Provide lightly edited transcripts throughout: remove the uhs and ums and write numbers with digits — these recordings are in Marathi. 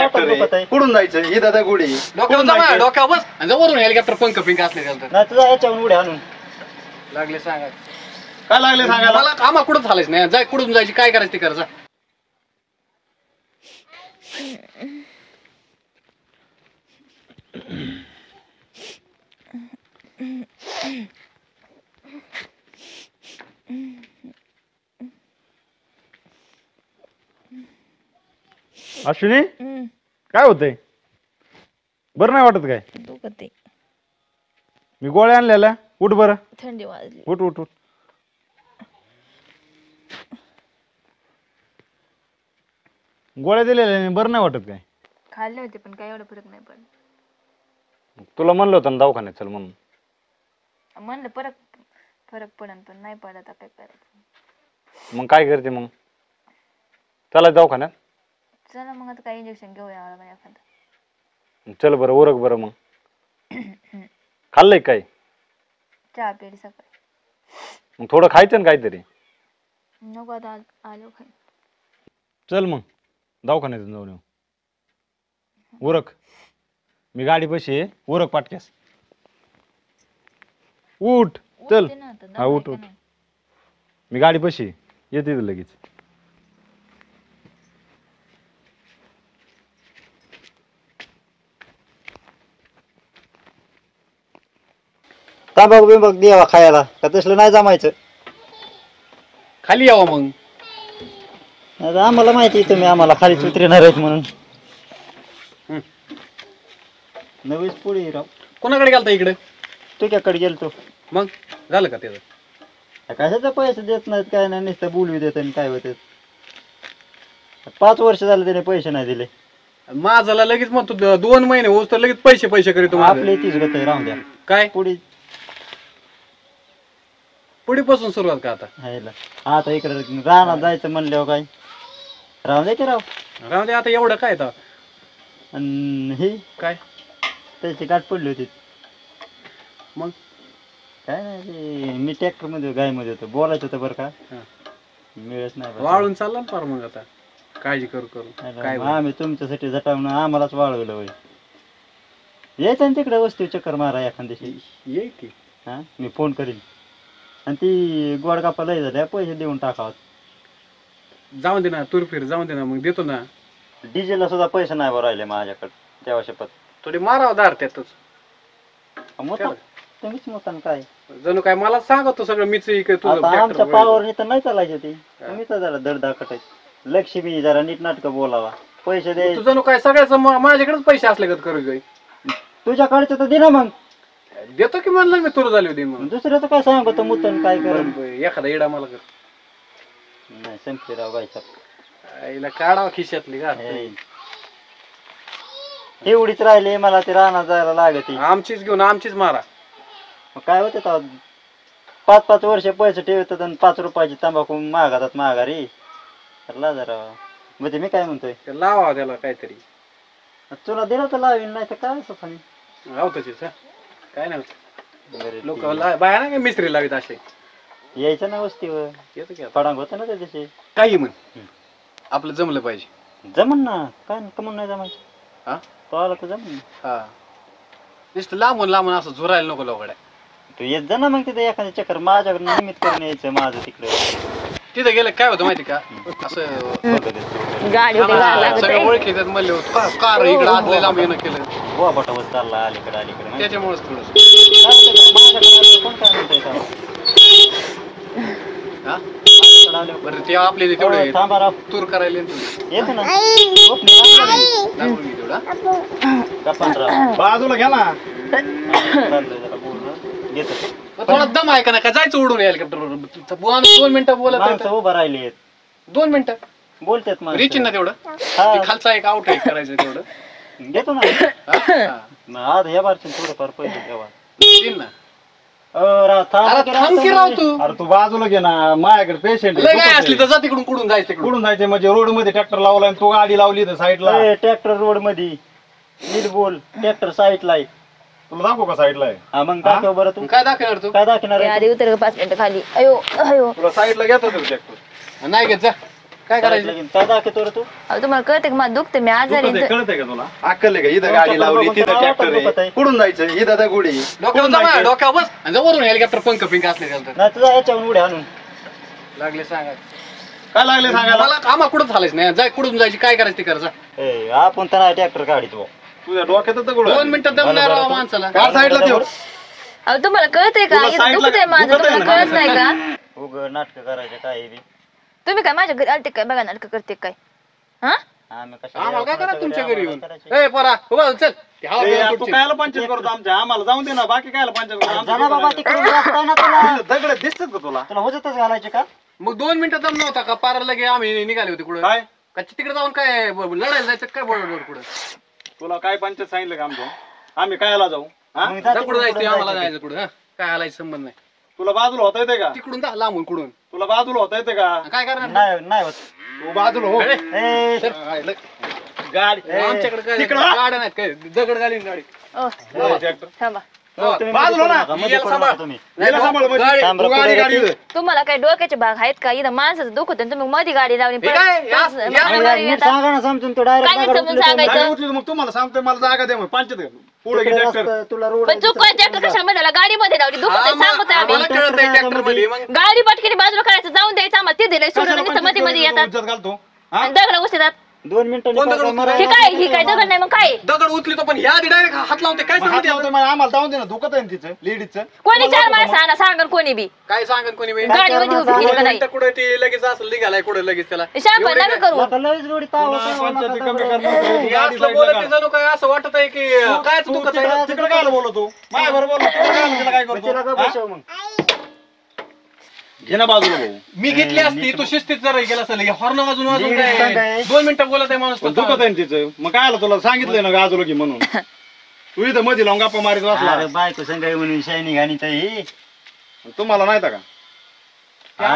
ट्रॅक्टर कुठून जायचं ही दादा गुढी डोक्यावर बस आणि वरून हेलिकॉप्टर पंख पिंक असले नाही तुझा याच्यावरून उड्या आणून लागले सांगा काय लागले सांगायला मला आम्हाला कुठं झालंच नाही जाय कुठून जायची काय करायचं ते करायचं अश्विनी काय होतंय बरं नाही वाटत काय दुखत आहे मी गोळ्या आणलेल्या उठ बरं थंडी वाजली उठ उठ उठ गोळ्या दिलेल्या बरं नाही वाटत काय खाल्ले होते पण काय एवढा फरक नाही पडला तुला म्हणलं होतं ना दवाखान्यात चल म्हणून म्हणलं फरक पडन पण नाही पडला तर काय करायचं मग काय करते मग चला दवाखान्यात चला मग आता काय इंजेक्शन घेऊया मला एखादं चल बरं ओरख बरं मग खाल्लंय काय चहा पेली सकाळी मग थोडं खायचं ना काहीतरी नको आता आलो खाई चल मग दवाखान्यातून जाऊन येऊ ओरख मी गाडी पशी ओरख पाटक्यास उठ चल हा उठ उठ मी गाडी पशी येते लगेच तांबाखू बिंबाक द्यावा खायला का तसलं नाही जमायचं खाली यावं मग नाही तर आम्हाला माहिती तुम्ही आम्हाला खालीच उतरणार आहेत म्हणून नवीच पुढे राव कोणाकडे गेलता इकडे तुझ्याकडे गेलतो मग झालं का त्याचं कशाचे पैसे देत नाहीत काय नाही नुसतं बोलवी देत आणि काय होते 5 वर्ष झाले त्याने पैसे नाही दिले माझाला लगेच म्हणतो 2 महिने होस तर लगेच पैसे करीत आपले तीच गत राहून द्या काय पुढे पुढीपासून सुरुवात का आता आता इकडे रानात जायचं म्हणल्यावर काय राहून द्या की राव राहू दे आता एवढं काय तर आणि हे काय त्याची गाठ पडली होती मग काय नाही ते मी ट्रॅक्टर मध्ये गायमध्ये होतो बोलायचं होतं बरं का मिळत नाही वाळून चालला ना फार मग आता काळजी करू काय आम्ही तुमच्यासाठी झटावून आम्हालाच वाळवलं होय यायचं ना तिकडे वस्ती चक्कर मारा एखाद दिवशी ये की हा मी फोन करीन आणि ती गोड कापा लय झाल्या पैसे देऊन टाकावं जाऊन दे ना तुरफीर जाऊन दे ना मग देतो ना डिझेलला सुद्धा पैसे नाही बरं राहिले माझ्याकडे तेव्हा शपथ थोडी मारावं दार त्यातच तुम्हीच मतान काय जणू काय मला सांगतो सगळं मीच आता आमच्या पावरने तर नाही चालायचं ते तुम्हीच जरा दडदाकट लक्ष्मी जरा नीट नाटक बोलावा पैसे दे जणू काय सगळ्याच माझ्याकडेच पैसे असले का करू जाई तुझ्याकडचं तर दे ना मग देतो की म्हणलं मी तुला झाली होती मग दुसऱ्याचं काय सांगतो मुतन काय कर एखादा येडा मला कर नाही संपले राव गायच्या काढावा खिशातली का एवढीच राहिले मला ते रानात जायला लागत आमचीच घेऊन आमचीच मारा मग काय होते 5-5 वर्ष पैसे ठेवतात आणि 5 रुपयाची तंबाखू मागातात माघारी जरा म्हणजे मी काय म्हणतोय लावा त्याला काहीतरी तुला दिला तर लावीन नाही तर काय असं लावतच काय नाही लोक बाया ना काय मिस्त्री लावित असे यायचं ना वस्तीवर येतो की फडांग होतं ना त्या दिवशी काही म्हण आपलं जमलं पाहिजे जमन ना काय कमून नाही जमायचं हा तो आला तर जमन हा नुसतं लांबून असं झुरायला नको लोकड्या तू येत जा ना मग तिथे एखाद्या चक्कर माझ्याकडे निमित्त करून यायचं माझं तिकडे तिथे गेलं काय होतं माहिती का असं गाडी सगळं ओळखीतात म्हणले कार इकडे आतले लांब येणं केलं बुवा बटावर चालला अलीकडे त्याच्यामुळेच थोडं कोण काय म्हणतोय बरं ते आपले तेवढे थांबा राव तूर करायला येतो ना बाजूला घ्या ना थोडा दम आहे का नाही का जायचं उडून हेलिकॉप्टर 2 मिनिटं बोलत उभं राहिले 2 मिनिटं बोलतात मग रिचिन ना तेवढं खालचा एक आउट आहे करायचं तेवढं घेतो ना आज या बारची थोडंफार पैसे ठेवा देईन ना अरे तू बाजूला घे ना माझ्याकडे पेशंट काय असली तर जा तिकडून कुठून जायचं कुठून जायचे म्हणजे रोड मध्ये ट्रॅक्टर लावला आणि तू गाडी लावली तर साईडला ट्रॅक्टर रोड मध्ये नीट बोल ट्रॅक्टर साईडला आहे तुला दाखव का साईडला आहे हा मग दाखव बरं तू काय दाखवणार तू काय दाखवणार आधी उतर 5 मिनिटं खाली अयो अयो तुला साईडला घेतो ट्रॅक्टर नाही घेत जा काय करायचं काय दाखवतो रे तू अहो तुम्हाला कळते का मला दुखते मी आजारी आहे. कळतंय का तुला? अक्कल आहे का इथं गाडी लावली तिथं ट्रॅक्टर आहे कुठून जायचं इथं त्या गुढी डोक्यावर जमा, डोक्यावर बस आणि वरून हेलिकॉप्टर पंख पिंक असले त्याला नाही तुझा ह्याच्यावर उड्या आणून लागले सांगा काय लागले सांगायला मला आम्हाला कुठं झालंच नाही जाय कुठून जायची काय करायचं ते करायचं ए आपण तर नाही ट्रॅक्टर काढितो तुझ्या डोक्यात दगड 2 मिनिटात दम नाही राव माणसाला कार साईडला ठेव अहो तुम्हाला कळतंय का तुला इथं साईडला दुखतंय माझं दुखतंय तुम्हाला ना. कळत नाही का उग नाटक करायचे काय बी तुम्ही काय माझ्या घरी आलते काय बघा नाटक करते काय हा आम्ही कशाला आम्हाला काय करा तुमच्या घरी येऊन करायचे? ए पोरा उभा चल ते हवा ए, बिवा यार, तू कुठची. कायला पंचायत करतो आमच्या आम्हाला जाऊन दे ना बाकी कायला पंचायत करतो आमचं जाना बाबा दुकान तिकडे रस्ता आहे ना तुला आहे. दगड दिसतात का तुला तुला हुजतच घालायचे का मग 2 मिनिटात दम नव्हता का पार लगे आम्ही निघाले होते कुठं काय का तिकडे जाऊन काय लढायला जायचं काय बरोबर कुठं तुला काय पंचायत सांगितलं का आमच्या आम्ही कायला जाऊ हा मग जा जा कुठं तिकडे जायचं आम्हाला जायचं. जायचं कुठं हं? काय आलायचं संबंध नाही तुला बाजूला होता येते का तिकडून जा लांबून कुठून तुला बाजूला होता येते का काय करणार नाही नाही होत तू बाजूला हो अरे, ए, काय लय- गाडी आमच्याकडे काय तिकडं हा. गाड्या नाहीत काय दगड घालीन गाडी ओ ए, ट्रॅक्टर. थांबा तुम्ही बाजूला मध्ये ना. पडू नका, मध्ये याला पडू सांभाळ. नका तुम्ही याला सांभाळ म्हणजे. गाडी- थांब तू रे, गाडी पुढे गाडी येते. तुम्हाला काय डोक्याचे भाग आहेत का इथं माणसाचं दुखत तुम्ही मध्ये गाडी लावली हे काय? या- या- अरे, नीट सांगा ना समजून तो काय नाही समजून सांगायचं? गाडी उचली तर मग तुम्हाला सांगतोय मला जागा दे मग पंचायत पुढे घे ट्रॅक्टर तुला रोड पण चुक ट्रॅक्टर कशामध्ये लावला? गाडीमध्ये लावली दुखत सांगतोय आम्ही आम्हाला कळत नाही ट्रॅक्टर मध्ये मग गाडी पटकीने बाजूला करायचं जाऊन द्यायचं आम्हाला ते दिलंय सोडून नुसतं मध्ये मध्ये येतात उज्जत घालतो हा? आणि दगड बसतात 2 मिनिटं कोण दगड उचलून? ही काय दगड नाही मग काय दगड उचली तो पण ह्या डायरेक्ट हात लावते काय मग हात सांगते लावतोय, मग आम्हाला जाऊन दे ना दुखत आहे ना तिचं लेडीजचं कोणी चार माणसं आणा सांगा कोणी बी काय सांगत कोणी बाई? गाडीमध्ये उभी केली का नाही कुठे ती लगेच असं निघालाय कुठे लगेच त्याला शांपा नका करू जोडी ताव पंचायती कमी करणार हे असलं बोलत जणू काय असं वाटत आहे की काय दुखत आहे तिकडे काय बोलतो माझ्या बरोबर तिला काय करतो हा? मग घे ना बाजूला भाऊ मी घेतली असती तू शिस्तीत जरा गेला असेल हॉर्न वाजून वाजून नीट सांग काय काय? 2 मिनिटं बोलत आहे माणूस पण दुखत आहे ना तिचं मग काय आलं तुला सांगितलंय ना बाजूला घे म्हणून तू इथं मध्ये लावून गप्पा मारीत अरे बसला बायको संघ म्हणून शायनी घाणी ही तुम्हाला नाही का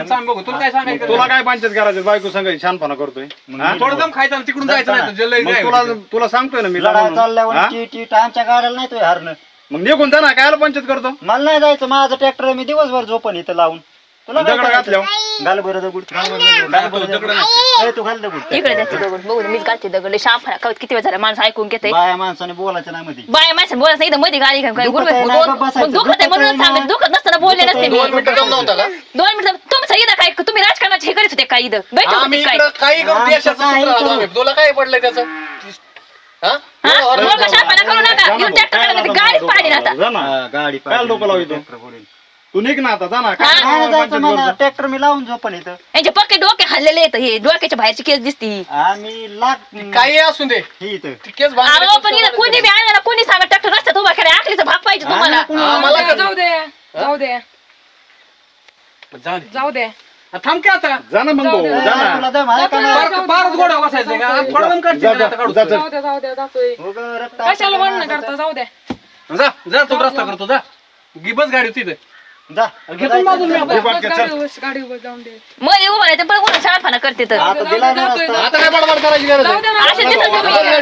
सांग बघू तुला काय सांगायचं तुला काय पंचायत करायचं बायको सांगायची छानपणा करतोय हा? थोडं दम खायचं आणि तिकडून जायचं नाही तर जल्लई मग काय तुला होती. तुला सांगतोय ना मी जा लढाई म्हणून. चालल्यावर हा? टीट आमच्या गाड्याला नाही तो हारणं मग निघून जा ना कायला पंचायत करतो मला नाही जायचं माझं ट्रॅक्टर मी दिवसभर झोपन इथं लावून तुला काय दगड करायचं? घातल्यावर घाल बरं दगड तू घाल दगड इकडे जायचं दगड बघू मीच घालते दगड शांपा कवत किती वेळ झाला माणूस ऐकून घेते बाया माणसाने बोलायचं नाही मध्ये बाया माणसं बोलत नाही इथं मध्ये गाडी घेऊन काय दुखत आहे ना, बसायचं. दुखत आहे म्हणून दुखत आहे सांगत ना. दुखत नसताना बोलले नसते मी 2 मिनिटं दम नव्हता का 2 मिनिटं तुमचं इथं काय तुम्ही राजकारणाचे हे करीत होते काय इथं बैठक आम्ही होती काय इकडं काही करू आमचं देशाचं काही सूत्र राहतो करू. आम्ही. तुला काय पडलंय त्याचं हा हा बोल शांपा करू नका येऊन ट्रॅक्टर गाडी पाडी ना आता जा ना गाडी काय डोकं लावतो? तू निघ ना आता जा ना काय हा, पंचायत जायचं मला करतो? ट्रॅक्टर मी लावून झोपन इथं यांचे पक्के डोके हल्लेले आहेत हे डोक्याच्या बाहेरची केस दिसती आम्ही लाख काही असू दे ही इथं ती केस अहो पण इथं कोणी बी आणलं ना कोणी सांगा ट्रॅक्टर रस्त्यात उभा करा आखरीचा भाग पाहिजे तुम्हाला आम्हाला का- जाऊ दे जाऊ दे जाऊ दे. जाऊ दे थांब की आता जा ना मग भाऊ जा ना तुला दम आहे का नाही? पारच गोडा बसायचं का थोडा दम काढते जा, ना आता जा, काढू. जा, जा. जाऊ दे जातोय उगं रक्त कशाला म्हणणं करता जाऊ दे जा जा तू रस्ता करतो जा गिबस गाडी तिथे जा घेतो बाजून मी आपलं. बघ, चल. गाडी उभं जाऊन दे मध्ये उभा राहायचं पण कोणी शाळाफाना करते तर आता दिला ना जातोय, रस्ता. आता काय बडबड करायची गरज जाऊ आहे? दे ना असे दिसत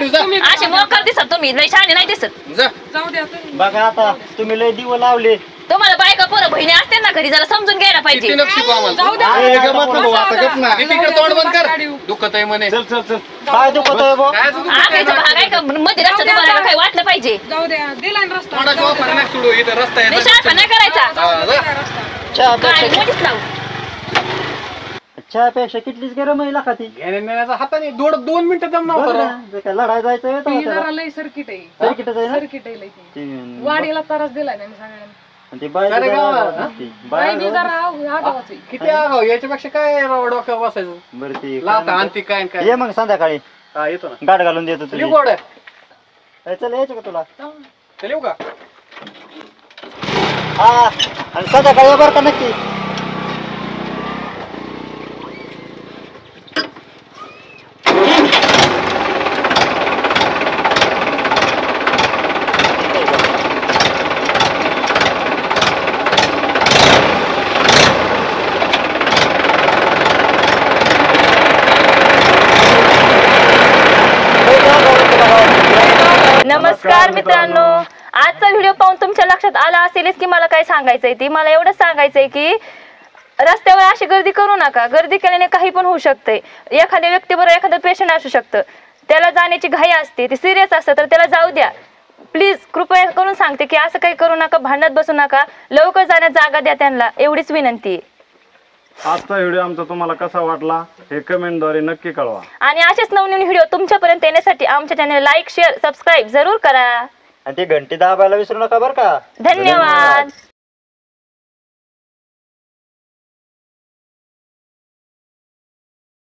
जा. तुम्ही असे मोकर दिसत तुम्ही लय शाणे नाही दिसत जा जाऊ दे तुम्ही. बघा आता तुम्ही लय दिवं लावले तुम्हाला बायका पोरं बहिणी असते ना घरी जरा समजून घ्यायला पाहिजे किती नक्षी पाहा मला. जाऊ दे अरे, गप्प बस ना भाऊ, आता गप्प ना. मी तिकडे तोंड बंद कर गाडी दुखत आहे म्हणे चल चल चल काय दुखतोय बो काय दुखत आहे आखरीचा ना? भाग आहे का मध्ये रस्त्यात उभा राहायला काही वाटलं पाहिजे जाऊ दे दिला ना रस्ता तोंडाची जाऊ दे, वापर नाही सोडू इथं रस्ता नाही आहे शाळाफा नाही करायचा जाऊ दे, जा. दिला रस्ता चहा गाडी पेक्षा मोठीच लावू चहापेक्षा किटलीच गरम आहे खाती घेण्याचा हाताने 2 मिनिटं दम नव्हता राव. काय लढाय जायचं ती जरा लय सर्किट आहे सर्किटच आहे ना सर्किट आहे लय ती. ती- वाडीला त्रास दिलाय ना सगळ्यांना आणि ती बाई अरे गावाला, जरा- हा? ती बाई बाई बी जरा आगावाच आहे. किती आगाव याच्यापेक्षा काय राव डोक्यावर बसायचं बरं ती लावता आणती काय काय ये मग संध्याकाळी हा येतो ना गाठ घालून देतो चल येऊ तुझी गोड्या चल यायचं का तुला चल येऊ का हा आणि संध्याकाळी ये बरं का नक्की नमस्कार मित्रांनो आजचा व्हिडिओ पाहून तुमच्या लक्षात आला असेलच की मला काय सांगायचंय ती मला एवढंच सांगायचंय की रस्त्यावर अशी गर्दी करू नका. गर्दी केल्याने काही पण होऊ शकतंय. एखाद्या व्यक्तीबरोबर एखादं पेशंट असू शकतं, त्याला जाण्याची घाई असते, ते सिरियस असतं, तर त्याला जाऊ द्या. प्लीज कृपया करून सांगते की असं काही करू नका, भांडत बसू नका, लवकर जाण्यात जागा द्या त्यांना, एवढीच विनंती आहे. आजचा व्हिडिओ आमचा तुम्हाला कसा वाटला हे कमेंटद्वारे नक्की कळवा. आणि असेच नवनवीन व्हिडिओ तुमच्यापर्यंत येण्यासाठी आमच्या चॅनल लाईक शेअर सबस्क्राईब जरूर करा. आणि ती घंटी दाबायला विसरू नका बरं का. धन्यवाद.